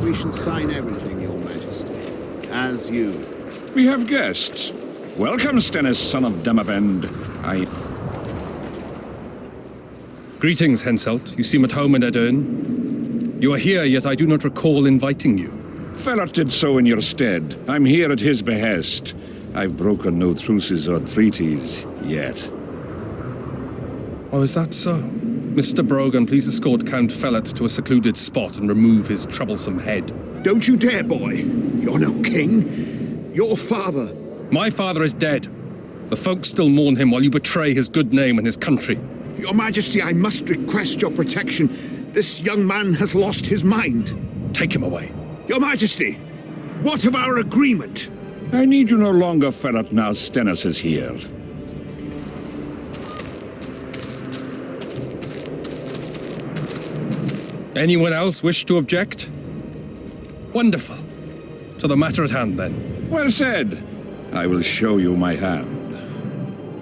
we shall sign everything, Your Majesty. As you. We have guests. Welcome, Stennis, son of Demavend. Greetings, Henselt. You seem at home in Edern. You are here, yet I do not recall inviting you. Fellat did so in your stead. I'm here at his behest. I've broken no truces or treaties yet. Oh, is that so? Mr. Brogan, please escort Count Fellat to a secluded spot and remove his troublesome head. Don't you dare, boy. You're no king. Your father. My father is dead. The folk still mourn him while you betray his good name and his country. Your Majesty, I must request your protection. This young man has lost his mind. Take him away. Your Majesty, what of our agreement? I need you no longer, Fellat, now Stennis is here. Anyone else wish to object? Wonderful. To the matter at hand, then. Well said. I will show you my hand.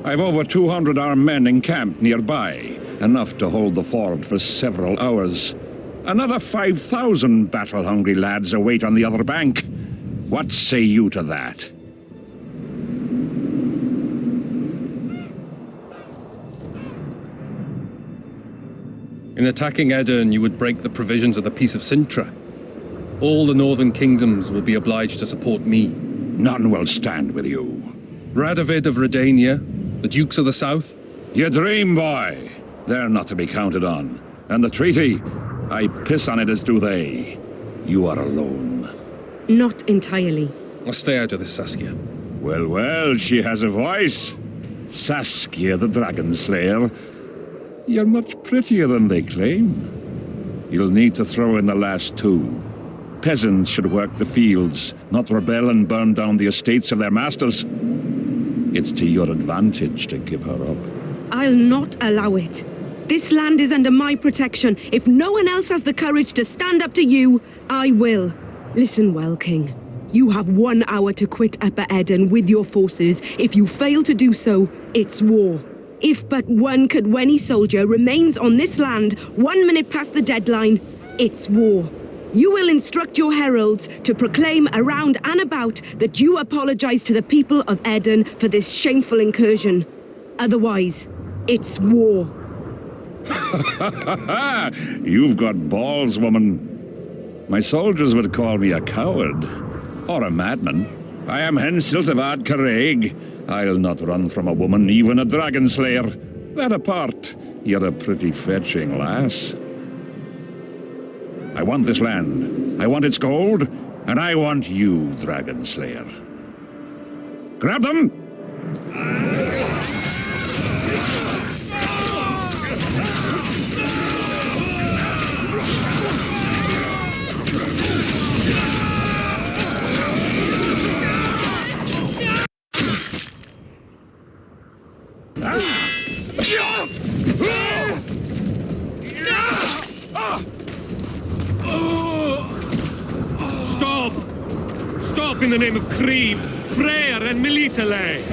I've over 200 armed men encamped nearby, enough to hold the fort for several hours. Another 5,000 battle-hungry lads await on the other bank. What say you to that? In attacking Edern, you would break the provisions of the Peace of Sintra. All the northern kingdoms will be obliged to support me. None will stand with you. Radovid of Redania, the Dukes of the South? You dream, boy. They're not to be counted on. And the treaty, I piss on it as do they. You are alone. Not entirely. I'll stay out of this, Saskia. Well, well, she has a voice. Saskia the Dragon Slayer. You're much prettier than they claim. You'll need to throw in the last two. Peasants should work the fields, not rebel and burn down the estates of their masters. It's to your advantage to give her up. I'll not allow it. This land is under my protection. If no one else has the courage to stand up to you, I will. Listen well, King. You have 1 hour to quit Upper Edern with your forces. If you fail to do so, it's war. If but one Cadweni soldier remains on this land 1 minute past the deadline, it's war. You will instruct your heralds to proclaim around and about that you apologize to the people of Edern for this shameful incursion. Otherwise, it's war. You've got balls, woman. My soldiers would call me a coward. Or a madman. I am Henselt of Ard Caraig. I'll not run from a woman, even a dragon slayer. That apart, you're a pretty fetching lass. I want this land. I want its gold. And I want you, dragon slayer. Grab them! Stop! Stop in the name of Krieg, Freyr and Militale!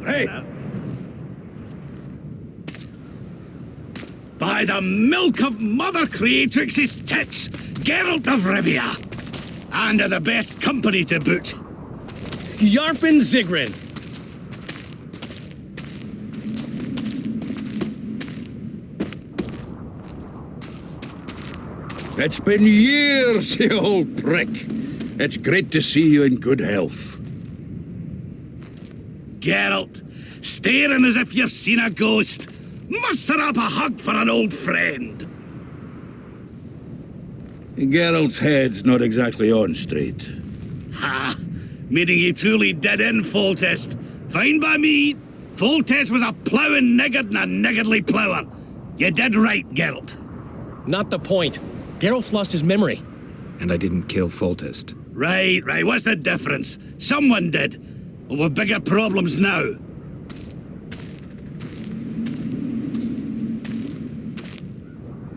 Hey! By the milk of Mother Creatrix's tits, Geralt of Rivia! And of the best company to boot. Yarpin Zigrin! It's been years, you old prick. It's great to see you in good health. Geralt, staring as if you've seen a ghost. Muster up a hug for an old friend. Geralt's head's not exactly on straight. Ha! Meaning he truly did in Foltest. Fine by me. Foltest was a ploughing niggard and a niggardly plougher. You did right, Geralt. Not the point. Geralt's lost his memory. And I didn't kill Foltest. Right. What's the difference? Someone did. Well, we've bigger problems now.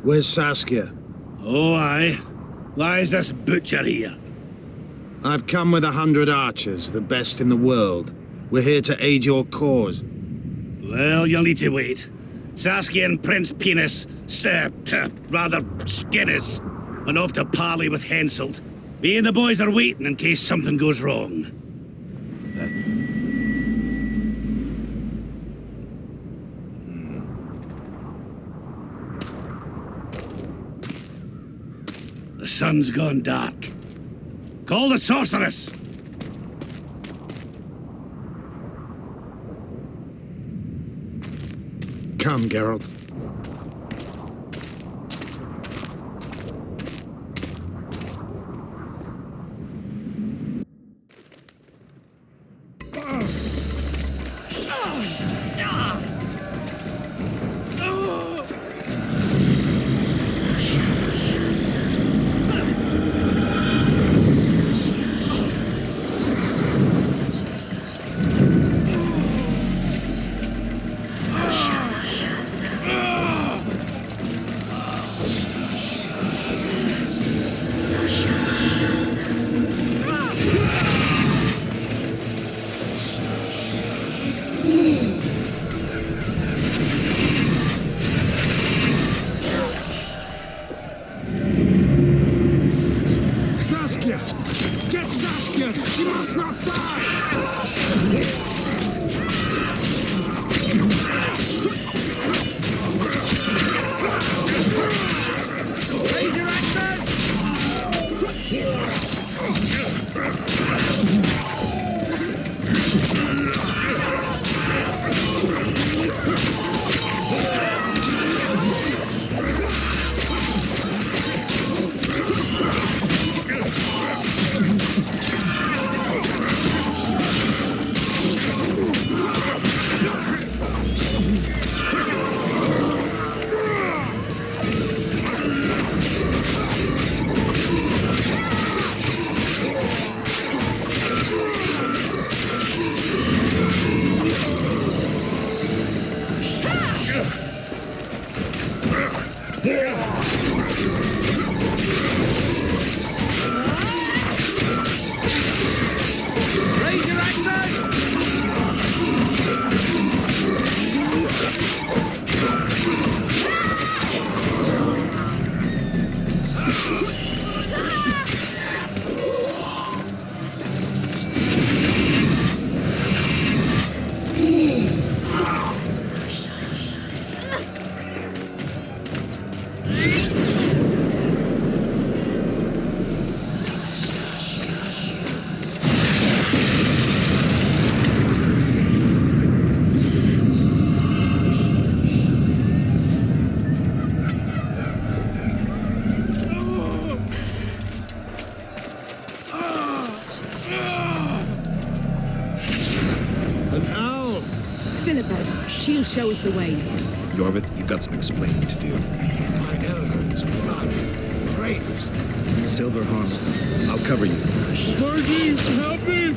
Where's Saskia? Oh, aye. Why is this butcher here? I've come with 100 archers, the best in the world. We're here to aid your cause. Well, you'll need to wait. Saskia and Prince Penis, rather Skinnis, went off to parley with Henselt. Me and the boys are waiting in case something goes wrong. The sun's gone dark. Call the sorceress! Come, Geralt. Saskia! Get Saskia! She must not die! Raise your She'll show us the way. Yorvith, you've got some explaining to do. My Elrond's blood. Wraiths. Silver harms them. I'll cover you. Margie, help me!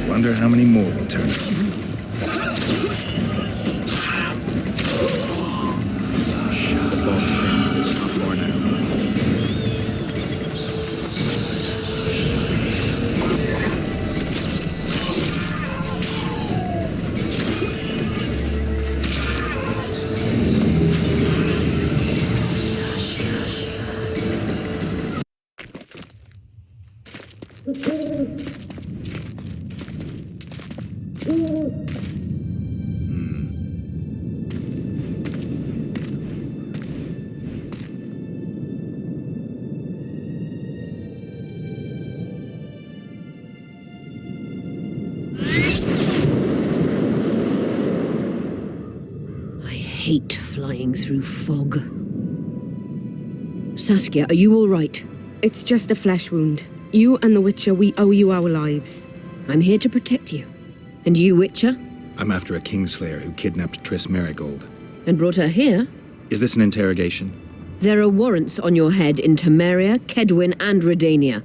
Wonder how many more will turn up. The fog's thin. Not more now. I hate flying through fog. Saskia, are you all right? It's just a flesh wound. You and the Witcher, we owe you our lives. I'm here to protect you. And you, Witcher? I'm after a Kingslayer who kidnapped Triss Marigold. And brought her here? Is this an interrogation? There are warrants on your head in Temeria, Kedwin, and Redania.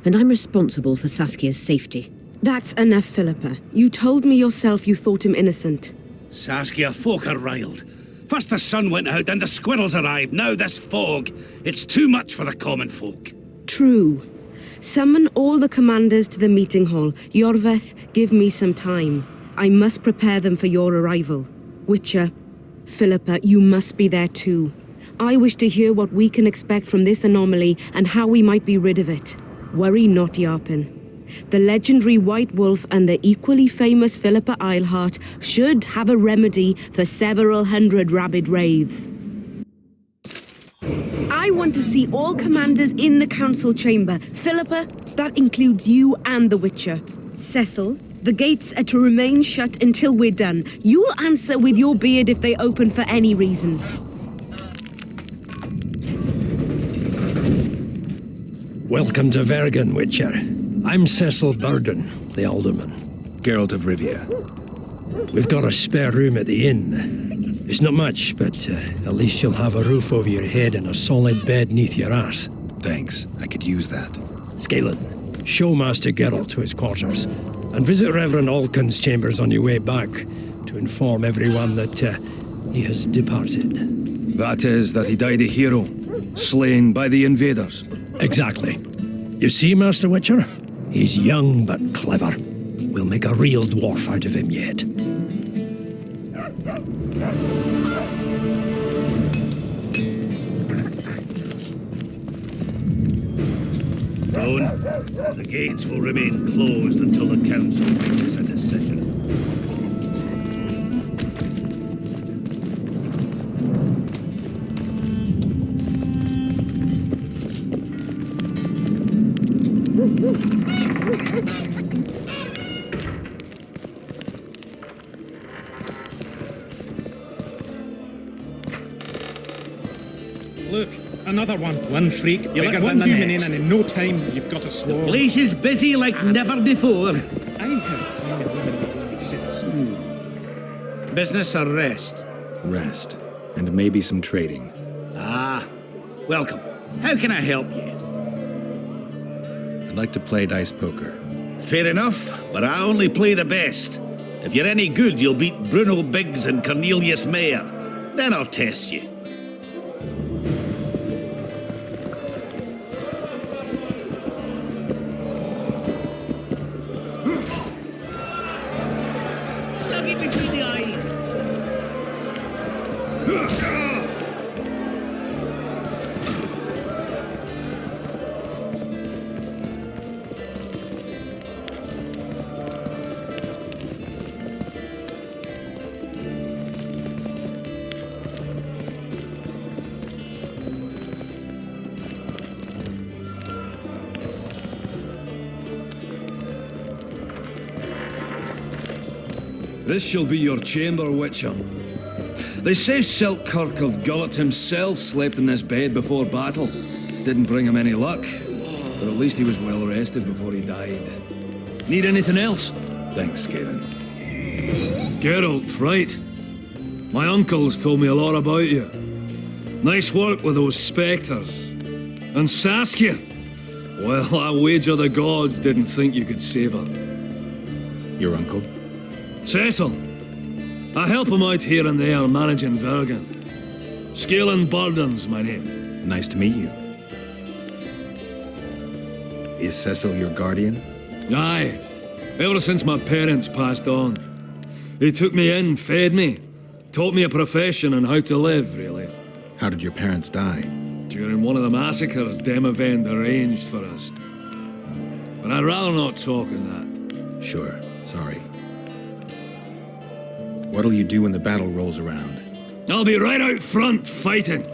And I'm responsible for Saskia's safety. That's enough, Philippa. You told me yourself you thought him innocent. Saskia, folk are riled. First the sun went out, then the squirrels arrived, now this fog. It's too much for the common folk. True. Summon all the commanders to the meeting hall. Yorveth, give me some time. I must prepare them for your arrival. Witcher, Philippa, you must be there too. I wish to hear what we can expect from this anomaly and how we might be rid of it. Worry not, Yarpin. The legendary White Wolf and the equally famous Philippa Eilhart should have a remedy for several hundred rabid wraiths. I want to see all commanders in the council chamber. Philippa, that includes you and the Witcher. Cecil, the gates are to remain shut until we're done. You'll answer with your beard if they open for any reason. Welcome to Vergen, Witcher. I'm Cecil Burden, the Alderman. Geralt of Rivia. We've got a spare room at the inn. It's not much, but at least you'll have a roof over your head and a solid bed neath your arse. Thanks, I could use that. Scalen, show Master Geralt to his quarters, and visit Reverend Alcon's chambers on your way back to inform everyone that he has departed. That is, that he died a hero, slain by the invaders. Exactly. You see, Master Witcher? He's young but clever. We'll make a real dwarf out of him yet. Rowan, the gates will remain closed until the council reaches a decision. Look, another one. One freak, You bigger let one than the human next. in, and in no time you've got a swarm. The place is busy like never before. I heard climbing women were only citizens. Business or rest? Rest. And maybe some trading. Ah, welcome. How can I help you? I'd like to play dice poker. Fair enough, but I only play the best. If you're any good, you'll beat Bruno Biggs and Cornelius Mayer. Then I'll test you. Slug it between the eyes. This shall be your chamber, Witcher. They say Selkirk of Gullet himself slept in this bed before battle. Didn't bring him any luck, but at least he was well rested before he died. Need anything else? Thanks, Skaven. Geralt, right. My uncles told me a lot about you. Nice work with those spectres. And Saskia. Well, I wager the gods didn't think you could save her. Your uncle? Cecil. I help him out here and there managing Vergen. Scalen Burden's my name. Nice to meet you. Is Cecil your guardian? Aye. Ever since my parents passed on. He took me in, fed me, taught me a profession and how to live, really. How did your parents die? During one of the massacres Demavend arranged for us. But I'd rather not talk of that. Sure, sorry. What'll you do when the battle rolls around? I'll be right out front, fighting.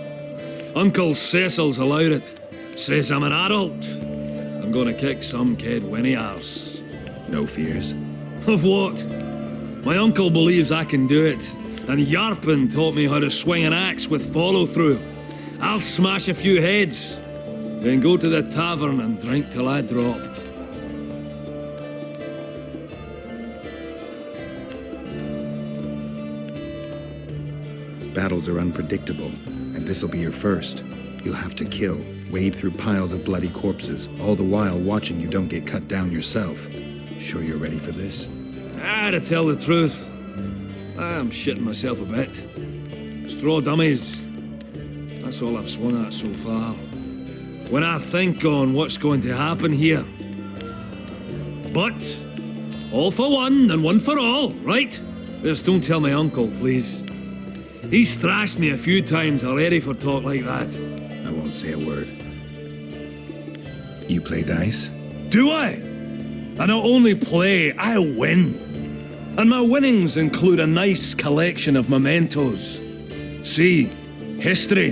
Uncle Cecil's allowed it. Says I'm an adult. I'm gonna kick some kid when he asks. No fears? Of what? My uncle believes I can do it. And Yarpin taught me how to swing an axe with follow-through. I'll smash a few heads, then go to the tavern and drink till I drop. Battles are unpredictable, and this'll be your first. You'll have to kill, wade through piles of bloody corpses, all the while watching you don't get cut down yourself. Sure you're ready for this? To tell the truth, I'm shitting myself a bit. Straw dummies. That's all I've swung at so far. When I think on what's going to happen here. But, all for one and one for all, right? Just don't tell my uncle, please. He's thrashed me a few times already for talk like that. I won't say a word. You play dice? Do I? I not only play, I win. And my winnings include a nice collection of mementos. See, history.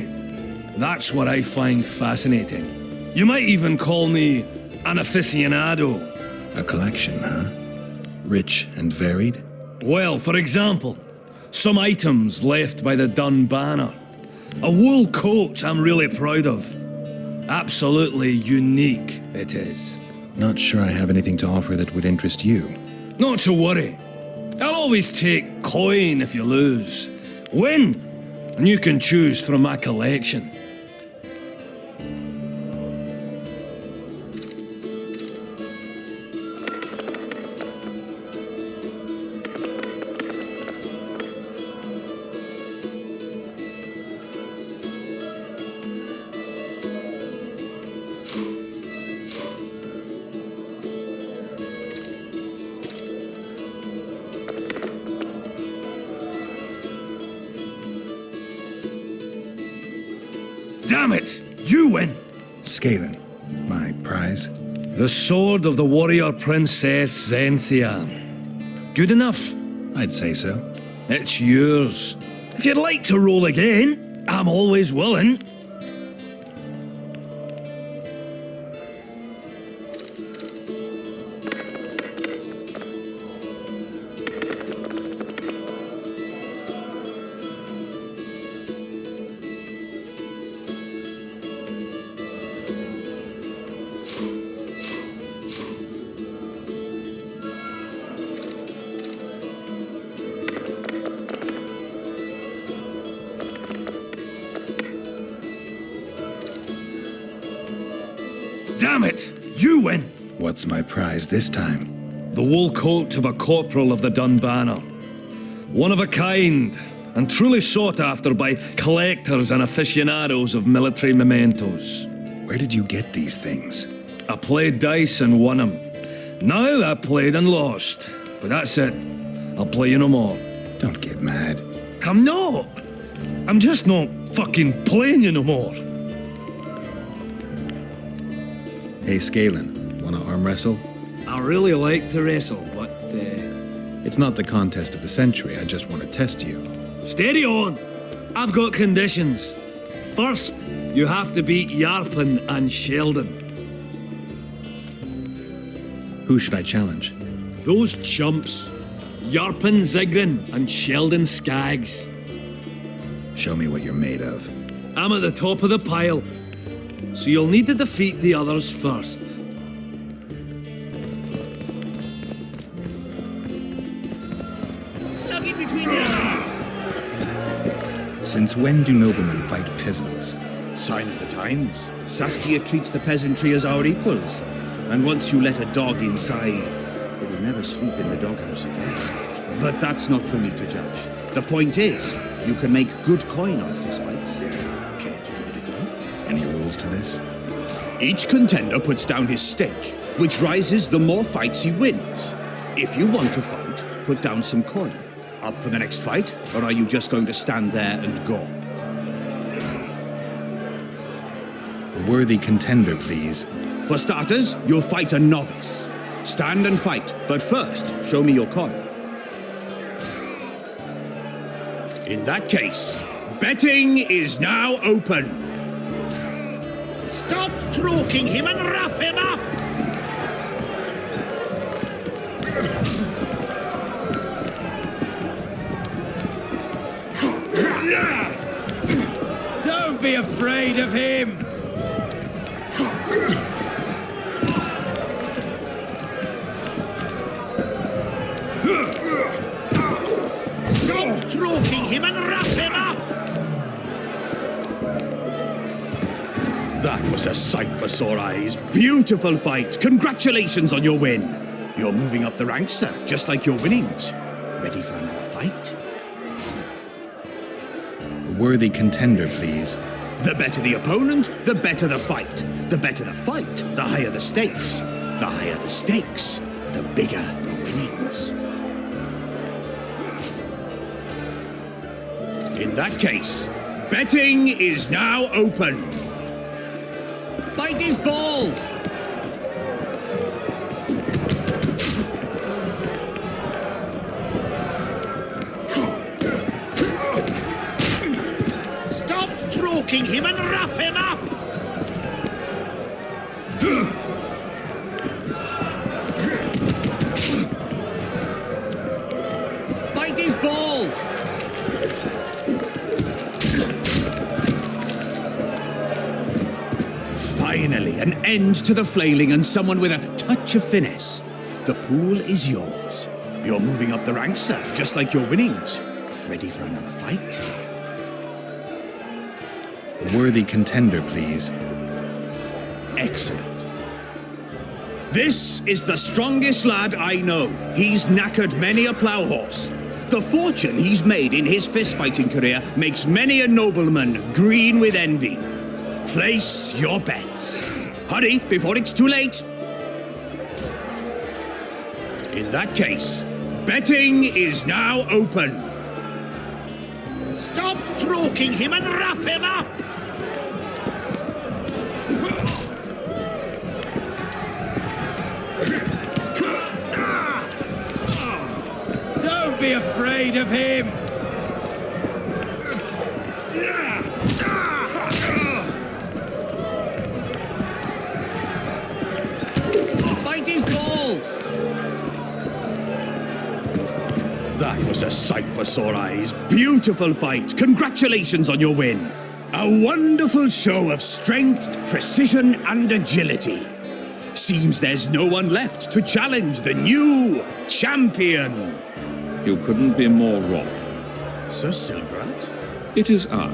That's what I find fascinating. You might even call me an aficionado. A collection, huh? Rich and varied? Well, for example, some items left by the Dun Banner. A wool coat I'm really proud of. Absolutely unique, it is. Not sure I have anything to offer that would interest you. Not to worry. I'll always take coin if you lose. Win, and you can choose from my collection. Damn it! You win! Scalan, my prize? The sword of the warrior princess Zenthia. Good enough? I'd say so. It's yours. If you'd like to roll again, I'm always willing. Damn it! You win! What's my prize this time? The wool coat of a corporal of the Dun Banner. One of a kind, and truly sought after by collectors and aficionados of military mementos. Where did you get these things? I played dice and won them. Now I played and lost. But that's it. I'll play you no more. Don't get mad. I'm not. I'm just not fucking playing you no more. Hey, Scalan, wanna arm wrestle? I really like to wrestle, but, It's not the contest of the century, I just want to test you. Steady on! I've got conditions. First, you have to beat Yarpen and Sheldon. Who should I challenge? Those chumps. Yarpen Zigrin and Sheldon Skaggs. Show me what you're made of. I'm at the top of the pile, so you'll need to defeat the others first. Slug it between the eyes! Since when do noblemen fight peasants? Sign of the times. Saskia treats the peasantry as our equals. And once you let a dog inside, it'll never sleep in the doghouse again. But that's not for me to judge. The point is, you can make good coin on fistfights. Care to give it a go? Any rules to this? Each contender puts down his stake, which rises the more fights he wins. If you want to fight, put down some coin. Up for the next fight, or are you just going to stand there and go? A worthy contender, please. For starters, you'll fight a novice. Stand and fight, but first, show me your coin. In that case, betting is now open. Stop stroking him and rough him up! Don't be afraid of him! Stop stroking him and rough him up! That was a sight for sore eyes. Beautiful fight. Congratulations on your win. You're moving up the ranks, sir, just like your winnings. Ready for another fight? A worthy contender, please. The better the opponent, the better the fight. The better the fight, the higher the stakes. The higher the stakes, the bigger the winnings. In that case, betting is now open. Bite his balls! Stop stroking him and rough him up! Bite his balls! Finally, an end to the flailing and someone with a touch of finesse. The pool is yours. You're moving up the ranks, sir, just like your winnings. Ready for another fight? A worthy contender, please. Excellent. This is the strongest lad I know. He's knackered many a plough horse. The fortune he's made in his fist-fighting career makes many a nobleman green with envy. Place your bets. Hurry, before it's too late. In that case, betting is now open. Stop stroking him and rough him up! Don't be afraid of him! Bite his balls! That was a sight for sore eyes. Beautiful fight. Congratulations on your win. A wonderful show of strength, precision, and agility. Seems there's no one left to challenge the new champion. You couldn't be more wrong. Sir Silbrat? It is I.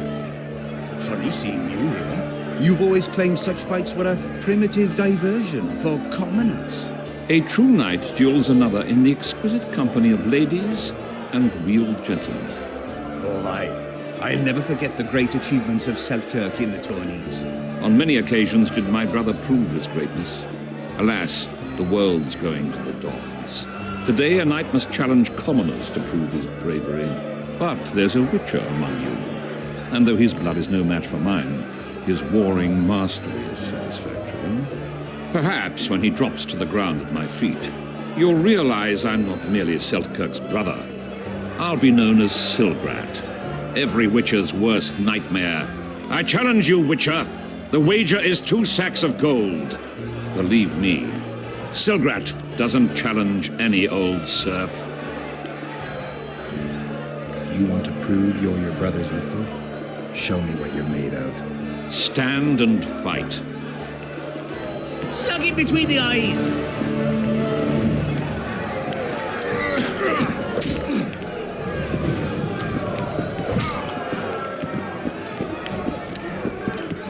Funny seeing you here. You've always claimed such fights were a primitive diversion for commoners. A true knight duels another in the exquisite company of ladies and real gentlemen. Oh, I'll never forget the great achievements of Selkirk in the tourneys. On many occasions did my brother prove his greatness. Alas, the world's going to the dogs. Today a knight must challenge commoners to prove his bravery. But there's a witcher among you. And though his blood is no match for mine, his warring mastery is satisfactory. Perhaps when he drops to the ground at my feet, you'll realize I'm not merely Selkirk's brother. I'll be known as Silgrat, every witcher's worst nightmare. I challenge you, witcher. The wager is 2 sacks of gold. Believe me, Silgrat doesn't challenge any old serf. You want to prove you're your brother's equal? Show me what you're made of. Stand and fight. Slug him between the eyes!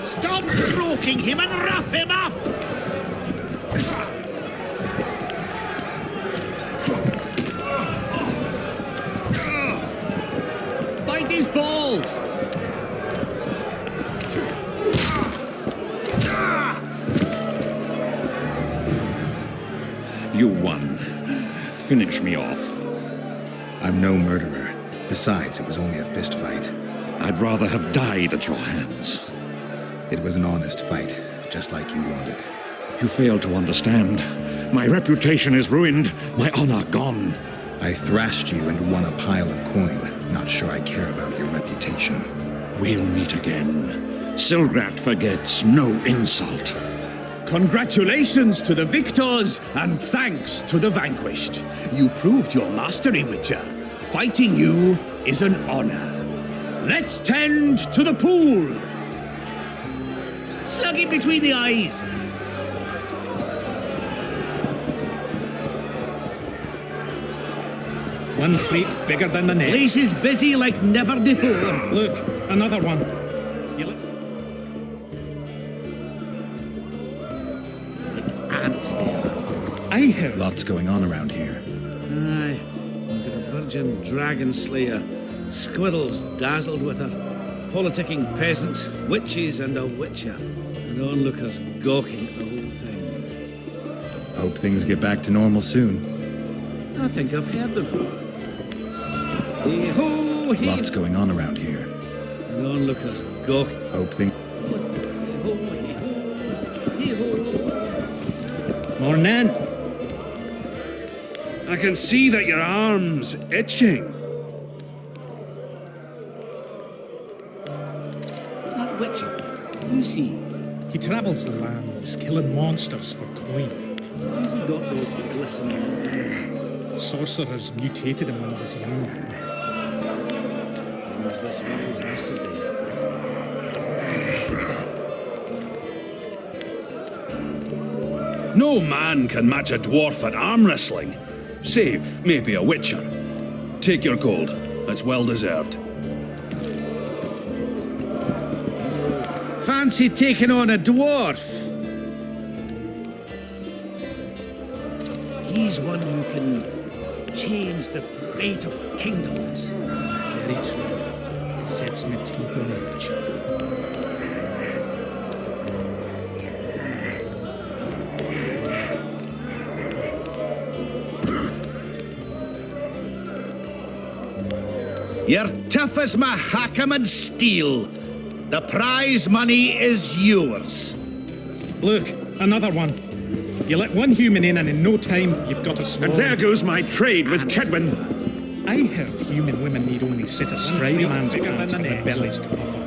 Stop stroking him and rough him up! Bite his balls! You won. Finish me off. I'm no murderer. Besides, it was only a fist fight. I'd rather have died at your hands. It was an honest fight, just like you wanted. You fail to understand. My reputation is ruined, my honor gone. I thrashed you and won a pile of coin. Not sure I care about your reputation. We'll meet again. Silgrat forgets no insult. Congratulations to the victors, and thanks to the vanquished. You proved your mastery, Witcher. Fighting you is an honor. Let's tend to the pool. Slug him between the eyes! One freak bigger than the next. Place is busy like never before. Look, another one. You look... Ants there. I heard. Lots going on around here. Aye. Look at a virgin dragon slayer. Squirrels dazzled with her. Politicking peasants, witches, and a witcher. And onlookers gawking at the whole thing. Hope things get back to normal soon. I think I've heard of her. Hey-ho, hey. Lots going on around here. And onlookers gawk. Hope things... Hey-ho, hey-ho, hey-ho. Morning. I can see that your arm's itching. That witcher, who's he? He travels the lands, killing monsters for coin. Why's he got those glistening eyes? Sorcerers mutated him when he was young. Things this world has to be. No man can match a dwarf at arm wrestling, save maybe a witcher. Take your gold. It's well deserved. Fancy taking on a dwarf? He's one who can change the fate of kingdoms. Very true. Sets me teeth on edge. You're tough as Mahakam and steel. The prize money is yours. Look, another one. You let one human in and in no time you've got a swarm. And there goes my trade with Kedwin. I heard human women need only sit astride a man's pants for their bellies to puff up.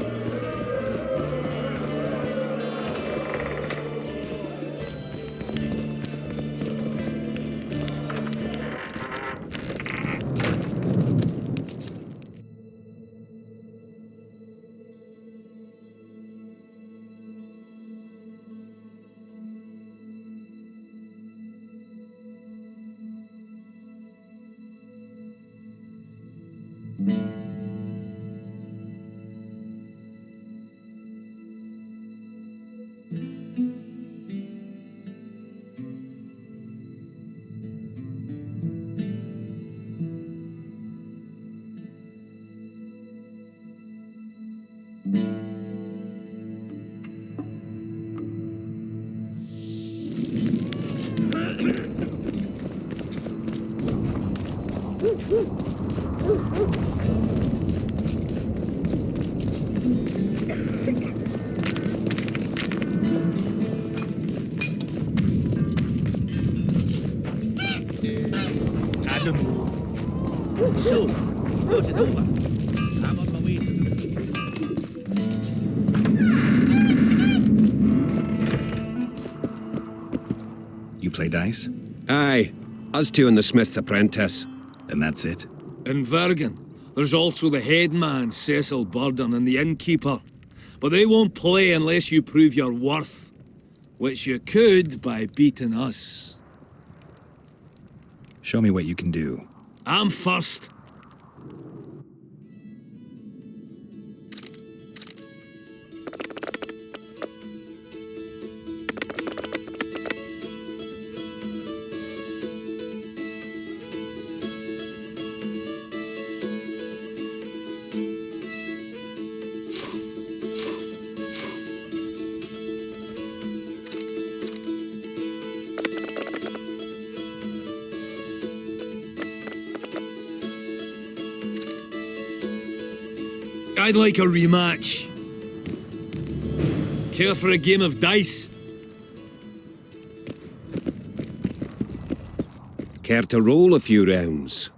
So, you brought it over. I'm on my way. You play dice? Aye. Us two and the Smith's apprentice. And that's it? In Vergen, there's also the headman, Cecil Burden, and the innkeeper. But they won't play unless you prove your worth. Which you could by beating us. Show me what you can do. I'm first. I'd like a rematch. Care for a game of dice? Care to roll a few rounds?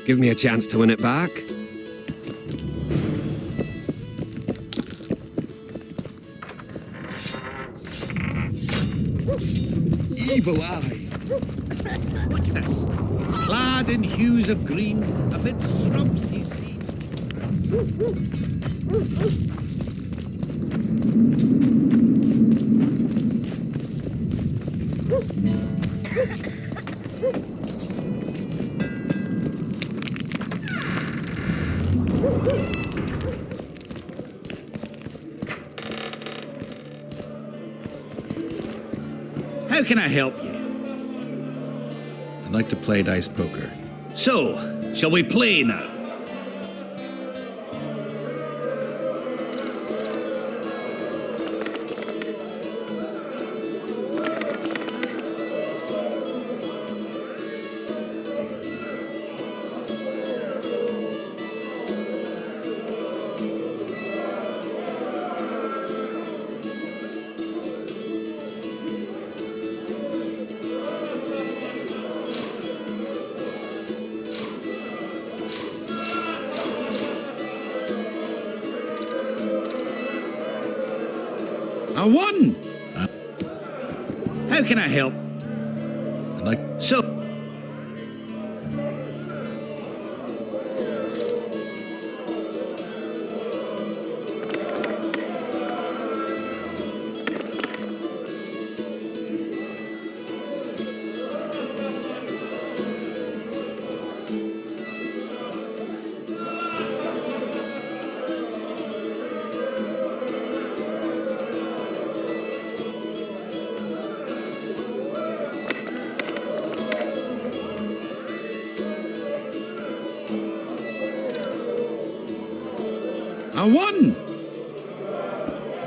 Give me a chance to win it back. Evil eye. clad in hues of green, amid shrubs he sees. How can I help you? I'd like to play dice poker. So, shall we play now? I won! How can I help? I'd like... So... I won!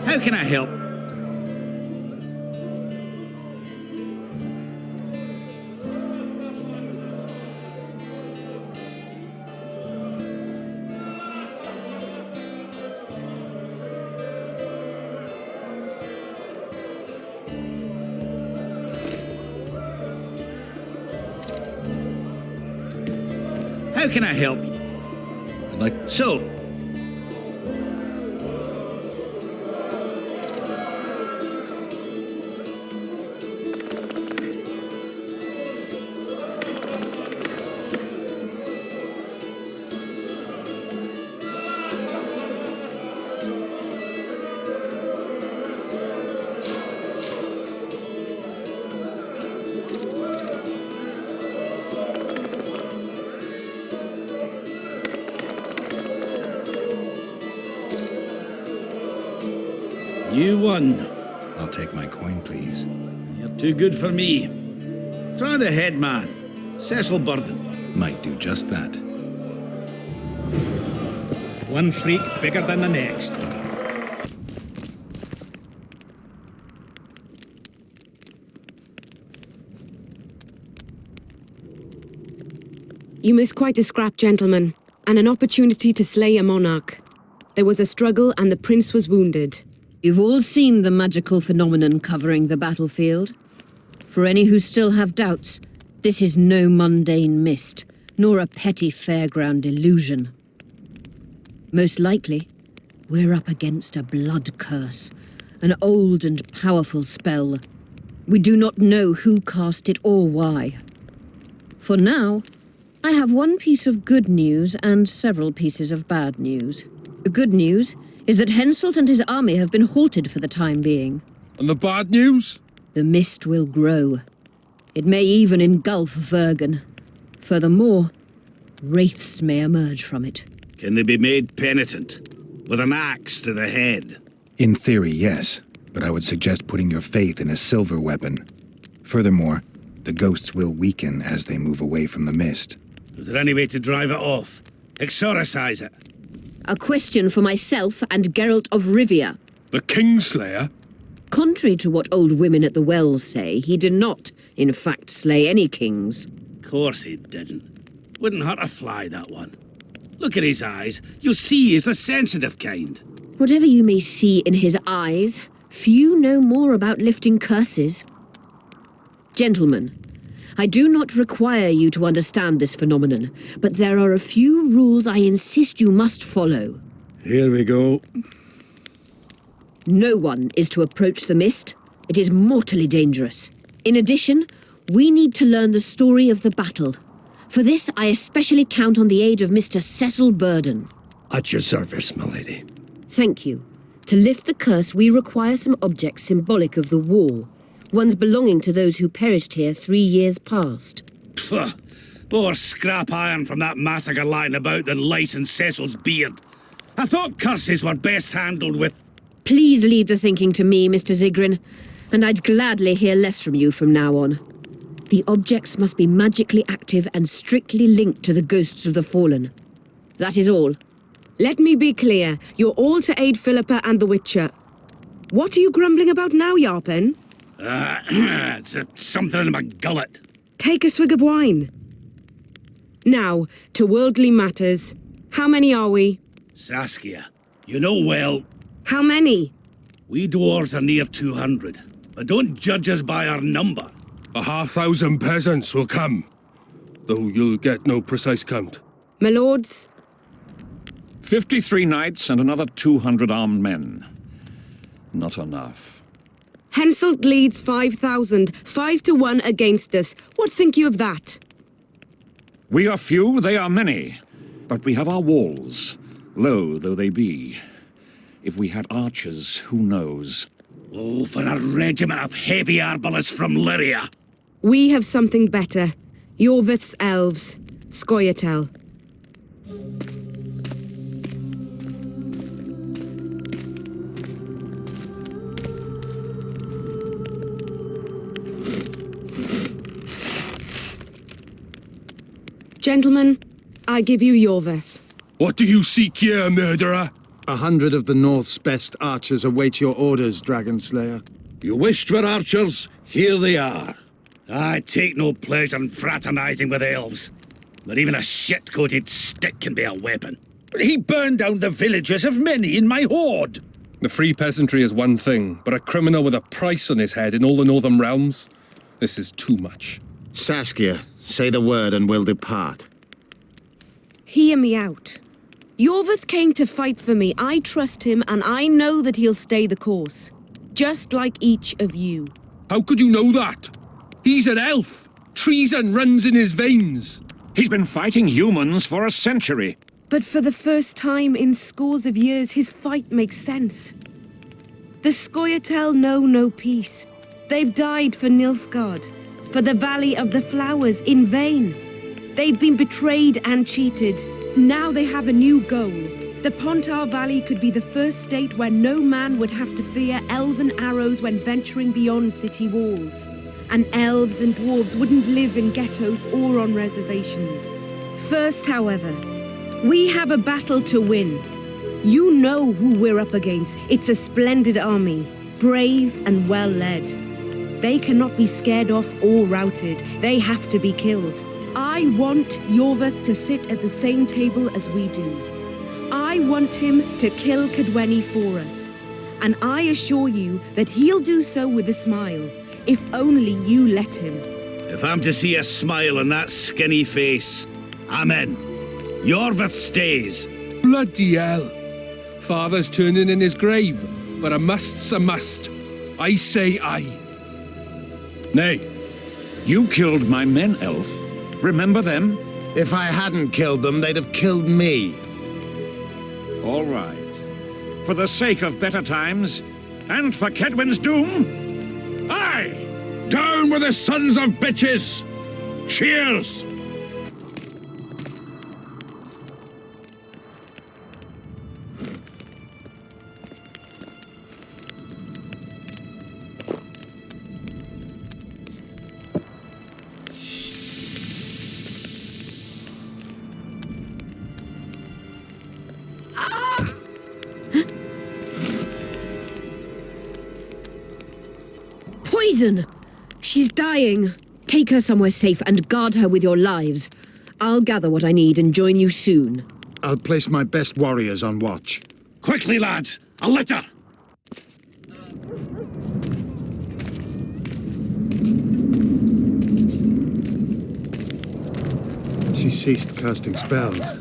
How can I help? How can I help? I'd like... So... You won. I'll take my coin, please. You're too good for me. Try the head man, Cecil Burden. Might do just that. One freak bigger than the next. You missed quite a scrap, gentlemen, and an opportunity to slay a monarch. There was a struggle and the prince was wounded. You've all seen the magical phenomenon covering the battlefield. For any who still have doubts, this is no mundane mist, nor a petty fairground illusion. Most likely, we're up against a blood curse, an old and powerful spell. We do not know who cast it or why. For now, I have one piece of good news and several pieces of bad news. The good news is that Henselt and his army have been halted for the time being. And the bad news? The mist will grow. It may even engulf Vergen. Furthermore, wraiths may emerge from it. Can they be made penitent? With an axe to the head? In theory, yes. But I would suggest putting your faith in a silver weapon. Furthermore, the ghosts will weaken as they move away from the mist. Is there any way to drive it off? Exorcise it? A question for myself and Geralt of Rivia. The Kingslayer? Contrary to what old women at the wells say, he did not, in fact, slay any kings. Of course he didn't. Wouldn't hurt a fly, that one. Look at his eyes. You'll see he's the sensitive kind. Whatever you may see in his eyes, few know more about lifting curses. Gentlemen, I do not require you to understand this phenomenon, but there are a few rules I insist you must follow. Here we go. No one is to approach the mist. It is mortally dangerous. In addition, we need to learn the story of the battle. For this, I especially count on the aid of Mr. Cecil Burden. At your service, my lady. Thank you. To lift the curse, we require some objects symbolic of the war. Ones belonging to those who perished here 3 years past. Pugh. More scrap iron from that massacre lying about than lice in Cecil's beard. I thought curses were best handled with... Please leave the thinking to me, Mr. Zigrin, and I'd gladly hear less from you from now on. The objects must be magically active and strictly linked to the ghosts of the fallen. That is all. Let me be clear. You're all to aid Philippa and the Witcher. What are you grumbling about now, Yarpen? It's something in my gullet. Take a swig of wine. Now, to worldly matters. How many are we? Saskia, you know well... How many? We dwarves are near 200, but don't judge us by our number. 1,000 peasants will come, though you'll get no precise count. My lords? 53 knights and another 200 armed men. Not enough. Henselt leads 5,000, 5 to 1 against us. What think you of that? We are few, they are many, but we have our walls, low though they be. If we had archers, who knows? Oh, for a regiment of heavy arbalists from Lyria. We have something better. Yorvith's elves. Scoia'tael. Gentlemen, I give you Yorvith. What do you seek here, murderer? 100 of the North's best archers await your orders, Dragon Slayer. You wished for archers? Here they are. I take no pleasure in fraternizing with elves, but even a shit-coated stick can be a weapon. But he burned down the villages of many in my horde. The free peasantry is one thing, but a criminal with a price on his head in all the northern realms? This is too much. Saskia, say the word and we'll depart. Hear me out. Yorvith came to fight for me. I trust him, and I know that he'll stay the course. Just like each of you. How could you know that? He's an elf. Treason runs in his veins. He's been fighting humans for a century. But for the first time in scores of years, his fight makes sense. The Scoia'tael know no peace. They've died for Nilfgaard, for the Valley of the Flowers, in vain. They've been betrayed and cheated. Now they have a new goal. The Pontar Valley could be the first state where no man would have to fear elven arrows when venturing beyond city walls. And elves and dwarves wouldn't live in ghettos or on reservations. First, however, we have a battle to win. You know who we're up against. It's a splendid army, brave and well led. They cannot be scared off or routed. They have to be killed. I want Yorvith to sit at the same table as we do. I want him to kill Cadweni for us. And I assure you that he'll do so with a smile, if only you let him. If I'm to see a smile on that skinny face, I'm in. Yorvith stays. Bloody hell. Father's turning in his grave, but a must's a must. I say aye. Nay, you killed my men, elf. Remember them? If I hadn't killed them, they'd have killed me. All right. For the sake of better times, and for Kedwin's doom, aye! Down with the sons of bitches! Cheers! Poison! She's dying. Take her somewhere safe and guard her with your lives. I'll gather what I need and join you soon. I'll place my best warriors on watch. Quickly, lads! A litter! She ceased casting spells.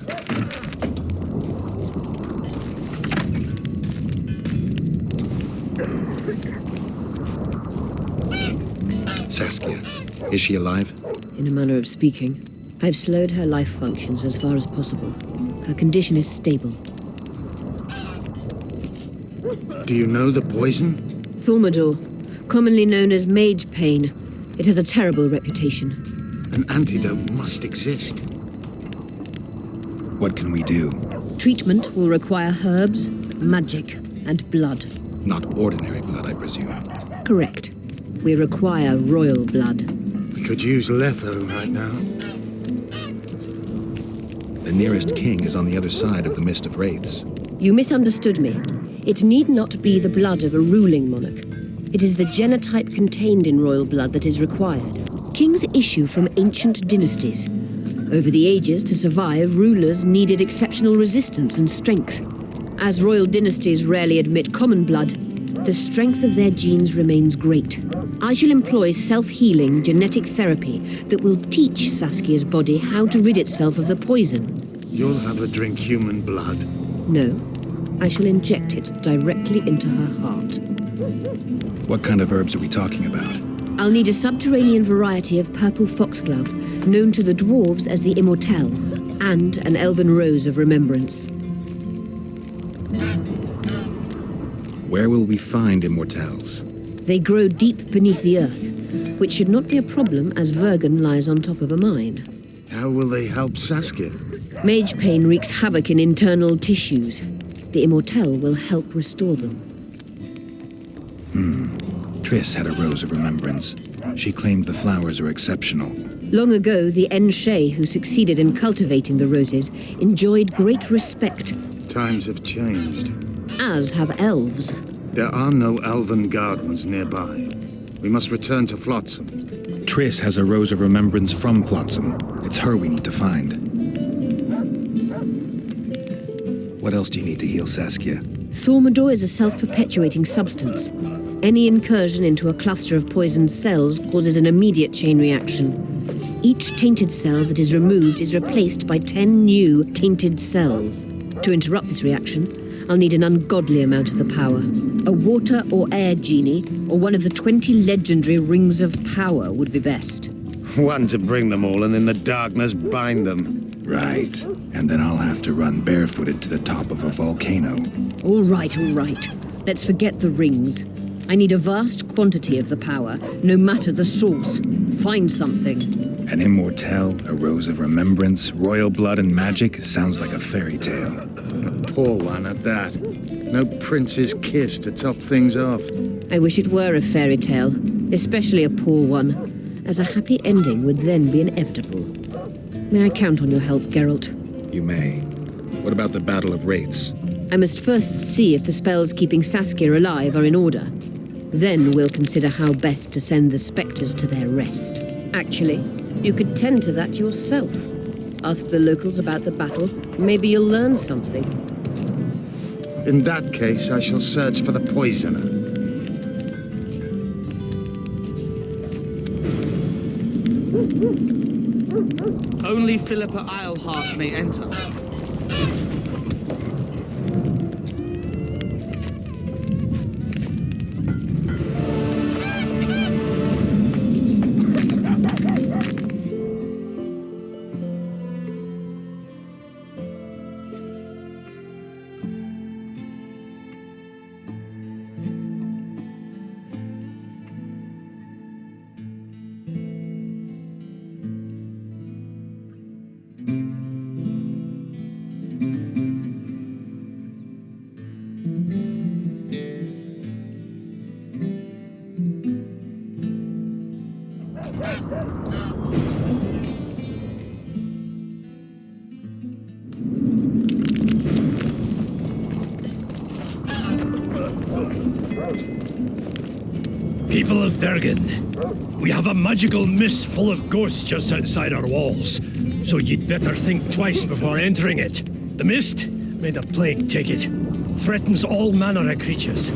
Saskia, is she alive? In a manner of speaking. I've slowed her life functions as far as possible. Her condition is stable. Do you know the poison? Thaumadour, commonly known as mage pain. It has a terrible reputation. An antidote must exist. What can we do? Treatment will require herbs, magic, and blood. Not ordinary blood, I presume. Correct. We require royal blood. We could use Letho right now. The nearest king is on the other side of the Mist of Wraiths. You misunderstood me. It need not be the blood of a ruling monarch. It is the genotype contained in royal blood that is required. Kings issue from ancient dynasties. Over the ages, to survive, rulers needed exceptional resistance and strength. As royal dynasties rarely admit common blood, the strength of their genes remains great. I shall employ self-healing genetic therapy that will teach Saskia's body how to rid itself of the poison. You'll have her drink human blood. No, I shall inject it directly into her heart. What kind of herbs are we talking about? I'll need a subterranean variety of purple foxglove, known to the dwarves as the Immortelle, and an elven rose of remembrance. Where will we find immortelles? They grow deep beneath the earth, which should not be a problem as Vergen lies on top of a mine. How will they help Saskia? Mage pain wreaks havoc in internal tissues. The Immortelle will help restore them. Triss had a rose of remembrance. She claimed the flowers are exceptional. Long ago, the Enshe who succeeded in cultivating the roses enjoyed great respect. Times have changed. As have elves. There are no elven gardens nearby. We must return to Flotsam. Triss has a rose of remembrance from Flotsam. It's her we need to find. What else do you need to heal Saskia? Thaumadour is a self-perpetuating substance. Any incursion into a cluster of poisoned cells causes an immediate chain reaction. Each tainted cell that is removed is replaced by 10 new tainted cells. To interrupt this reaction, I'll need an ungodly amount of the power. A water or air genie, or one of the 20 legendary rings of power would be best. One to bring them all and in the darkness bind them. Right. And then I'll have to run barefooted to the top of a volcano. All right, all right. Let's forget the rings. I need a vast quantity of the power, no matter the source. Find something. An immortelle, a rose of remembrance, royal blood and magic sounds like a fairy tale. A poor one at that. No prince's kiss to top things off. I wish it were a fairy tale, especially a poor one, as a happy ending would then be inevitable. May I count on your help, Geralt? You may. What about the Battle of Wraiths? I must first see if the spells keeping Saskia alive are in order. Then we'll consider how best to send the spectres to their rest. Actually, you could tend to that yourself. Ask the locals about the battle. Maybe you'll learn something. In that case, I shall search for the poisoner. Only Philippa Eilhart may enter. People of Vergen, we have a magical mist full of ghosts just outside our walls, so you'd better think twice before entering it. The mist, may the plague take it, threatens all manner of creatures.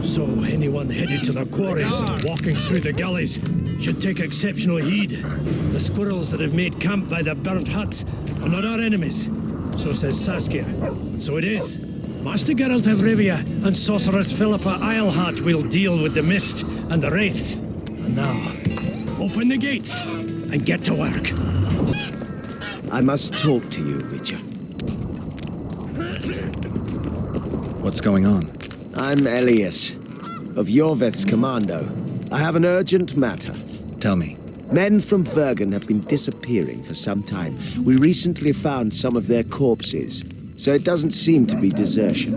So anyone headed to the quarries and walking through the gullies should take exceptional heed. The squirrels that have made camp by the burnt huts are not our enemies, so says Saskia. And so it is. Master Geralt of Rivia and Sorceress Philippa Eilhart will deal with the mist and the wraiths. And now, open the gates and get to work. I must talk to you, Witcher. What's going on? I'm Elias, of Jorveth's commando. I have an urgent matter. Tell me. Men from Vergen have been disappearing for some time. We recently found some of their corpses, so it doesn't seem to be desertion.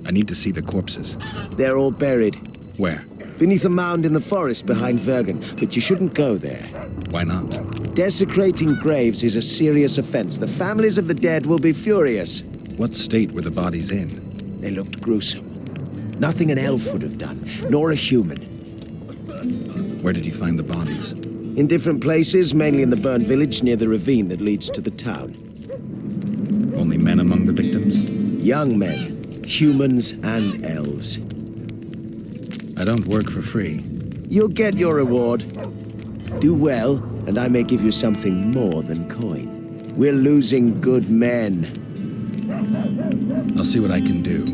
I need to see the corpses. They're all buried. Where? Beneath a mound in the forest behind Vergen, but you shouldn't go there. Why not? Desecrating graves is a serious offense. The families of the dead will be furious. What state were the bodies in? They looked gruesome. Nothing an elf would have done, nor a human. Where did you find the bodies? In different places, mainly in the burned village near the ravine that leads to the town. Only men among the victims? Young men, humans and elves. I don't work for free. You'll get your reward. Do well, and I may give you something more than coin. We're losing good men. I'll see what I can do.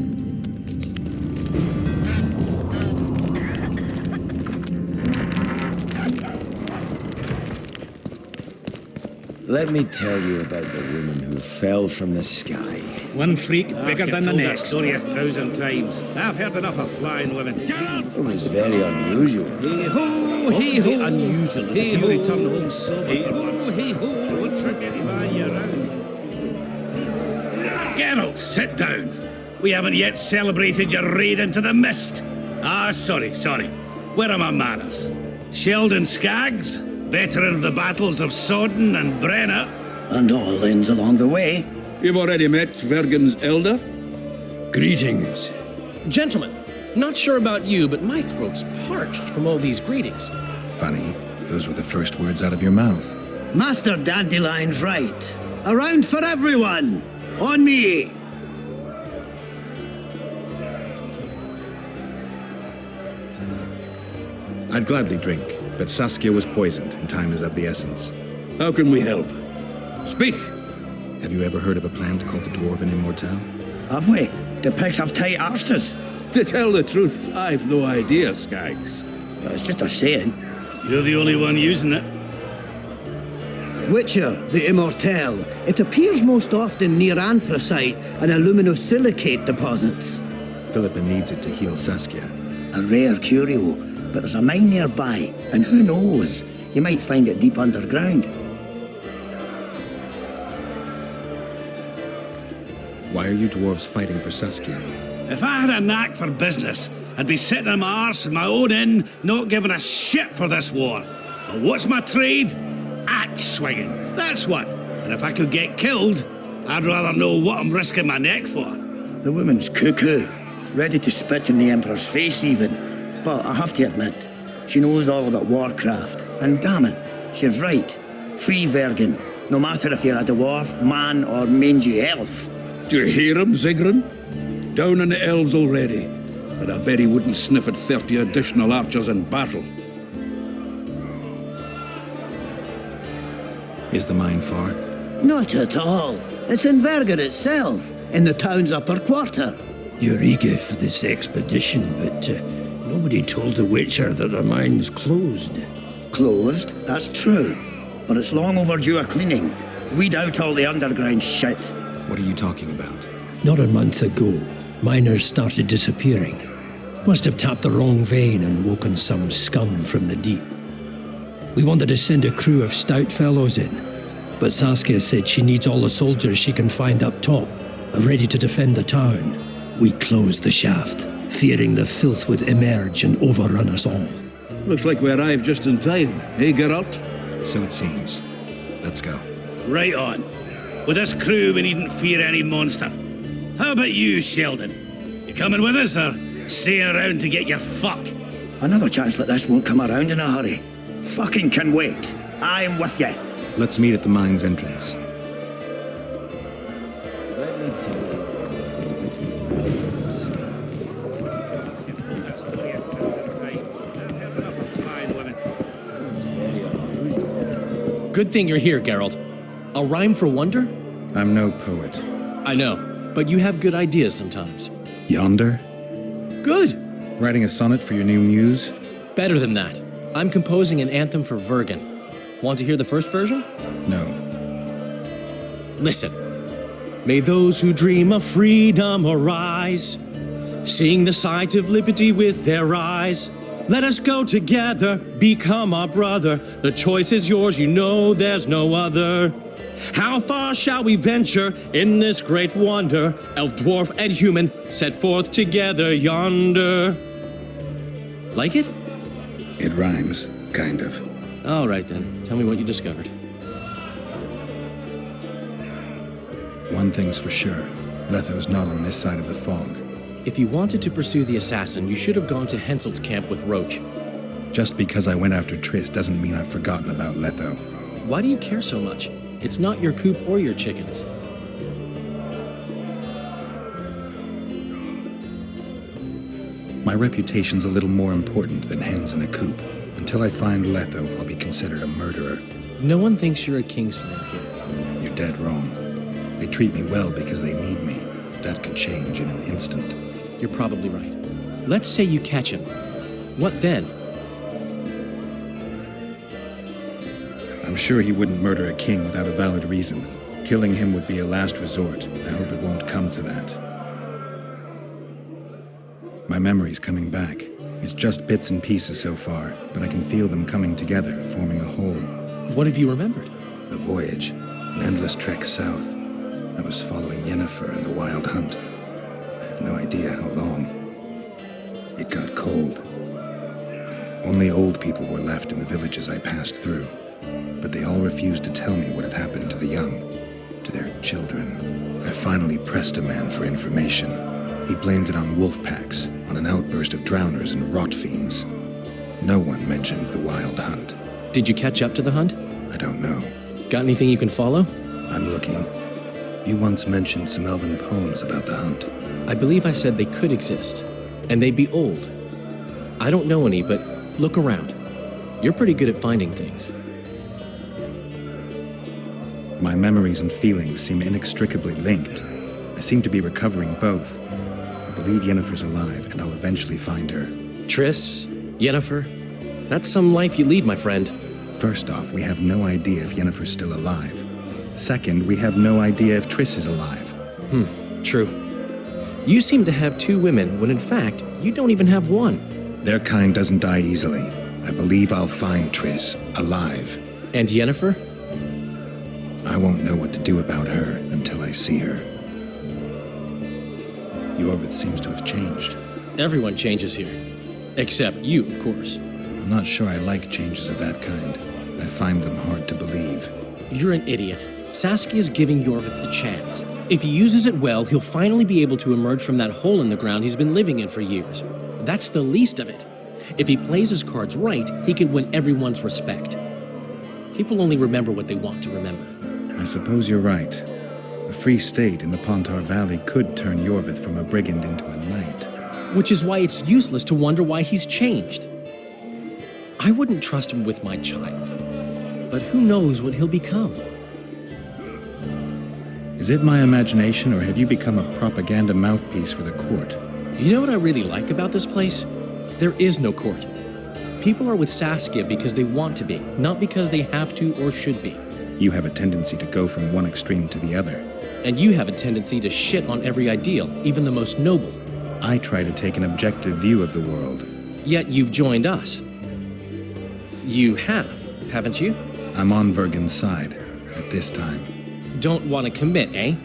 Let me tell you about the woman who fell from the sky. One freak bigger than the next. Story 1,000 times. I've heard enough of flying women. It was very unusual. Hey-ho, hey-ho. Unusual as if you return home sober for once. Hey-ho, she won't trick anybody around. Geralt, sit down. We haven't yet celebrated your raid into the mist. Sorry. Where are my manners? Sheldon Skaggs, veteran of the battles of Sodden and Brenna. And all ends along the way. You've already met Vergen's elder? Greetings. Gentlemen, not sure about you, but my throat's parched from all these greetings. Funny. Those were the first words out of your mouth. Master Dandelion's right. Around for everyone. On me. I'd gladly drink, but Saskia was poisoned, and time is of the essence. How can we help? Speak! Have you ever heard of a plant called the Dwarven Immortelle? Have we? The pigs have tight arses. To tell the truth, I've no idea, Skaggs. It's just a saying. You're the only one using it. Witcher, the Immortelle. It appears most often near anthracite and aluminosilicate deposits. Philippa needs it to heal Saskia. A rare curio, but there's a mine nearby, and who knows? You might find it deep underground. Why are you dwarves fighting for Saskia? If I had a knack for business, I'd be sitting on my arse in my own inn, not giving a shit for this war. But what's my trade? Axe swinging. That's what. And if I could get killed, I'd rather know what I'm risking my neck for. The woman's cuckoo, ready to spit in the Emperor's face even. But I have to admit, she knows all about warcraft. And damn it, she's right. Free Vergen, no matter if you're a dwarf, man, or mangy elf. Do you hear him, Zigrin? Down on the elves already. But I bet he wouldn't sniff at 30 additional archers in battle. Is the mine far? Not at all. It's in Vergen itself, in the town's upper quarter. You're eager for this expedition, but nobody told the Witcher that the mine's closed. Closed? That's true. But it's long overdue a cleaning. Weed out all the underground shit. What are you talking about? Not a month ago, miners started disappearing. Must have tapped the wrong vein and woken some scum from the deep. We wanted to send a crew of stout fellows in, but Saskia said she needs all the soldiers she can find up top and ready to defend the town. We closed the shaft, fearing the filth would emerge and overrun us all. Looks like we arrived just in time, eh, Geralt? So it seems. Let's go. Right on. With this crew, we needn't fear any monster. How about you, Sheldon? You coming with us, or staying around to get your fuck? Another chance like this won't come around in a hurry. Fucking can wait. I'm with you. Let's meet at the mine's entrance. Let me tell you. Good thing you're here, Geralt. A rhyme for wonder? I'm no poet. I know, but you have good ideas sometimes. Yonder? Good! Writing a sonnet for your new muse? Better than that. I'm composing an anthem for Vergen. Want to hear the first version? No. Listen. May those who dream of freedom arise, seeing the sight of liberty with their eyes. Let us go together, become our brother. The choice is yours, you know there's no other. How far shall we venture in this great wonder? Elf, dwarf, and human set forth together yonder. Like it? It rhymes, kind of. All right then, tell me what you discovered. One thing's for sure. Letho's not on this side of the fog. If you wanted to pursue the assassin, you should have gone to Henselt's camp with Roach. Just because I went after Triss doesn't mean I've forgotten about Letho. Why do you care so much? It's not your coop or your chickens. My reputation's a little more important than hens in a coop. Until I find Letho, I'll be considered a murderer. No one thinks you're a Kingslayer here. You're dead wrong. They treat me well because they need me. That could change in an instant. You're probably right. Let's say you catch him. What then? I'm sure he wouldn't murder a king without a valid reason. Killing him would be a last resort. I hope it won't come to that. My memory's coming back. It's just bits and pieces so far, but I can feel them coming together, forming a whole. What have you remembered? The voyage, an endless trek south. I was following Yennefer and the Wild Hunt. I have no idea how long. It got cold. Only old people were left in the villages I passed through, but they all refused to tell me what had happened to the young, to their children. I finally pressed a man for information. He blamed it on wolf packs, on an outburst of drowners and rot fiends. No one mentioned the Wild Hunt. Did you catch up to the hunt? I don't know. Got anything you can follow? I'm looking. You once mentioned some elven poems about the hunt. I believe I said they could exist, and they'd be old. I don't know any, but look around. You're pretty good at finding things. My memories and feelings seem inextricably linked. I seem to be recovering both. I believe Yennefer's alive, and I'll eventually find her. Triss, Yennefer, that's some life you lead, my friend. First off, we have no idea if Yennefer's still alive. Second, we have no idea if Triss is alive. True. You seem to have two women, when in fact, you don't even have one. Their kind doesn't die easily. I believe I'll find Triss, alive. And Yennefer? I won't know what to do about her until I see her. Yorvith seems to have changed. Everyone changes here. Except you, of course. I'm not sure I like changes of that kind. I find them hard to believe. You're an idiot. Saskia's giving Yorvith a chance. If he uses it well, he'll finally be able to emerge from that hole in the ground he's been living in for years. That's the least of it. If he plays his cards right, he can win everyone's respect. People only remember what they want to remember. I suppose you're right. A free state in the Pontar Valley could turn Yorvith from a brigand into a knight. Which is why it's useless to wonder why he's changed. I wouldn't trust him with my child. But who knows what he'll become? Is it my imagination, or have you become a propaganda mouthpiece for the court? You know what I really like about this place? There is no court. People are with Saskia because they want to be, not because they have to or should be. You have a tendency to go from one extreme to the other. And you have a tendency to shit on every ideal, even the most noble. I try to take an objective view of the world. Yet you've joined us. You have, haven't you? I'm on Vergen's side, at this time. Don't want to commit, eh?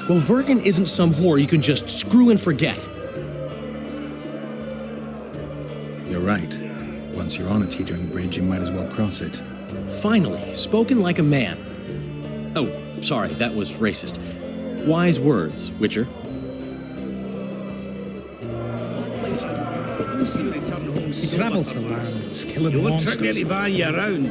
Well, Vergen isn't some whore you can just screw and forget. You're right. Once you're on a teetering bridge, you might as well cross it. Finally, spoken like a man. Oh, sorry, that was racist. Wise words, Witcher. He travels the lands, killing You won't monsters. trick nearly buy you around.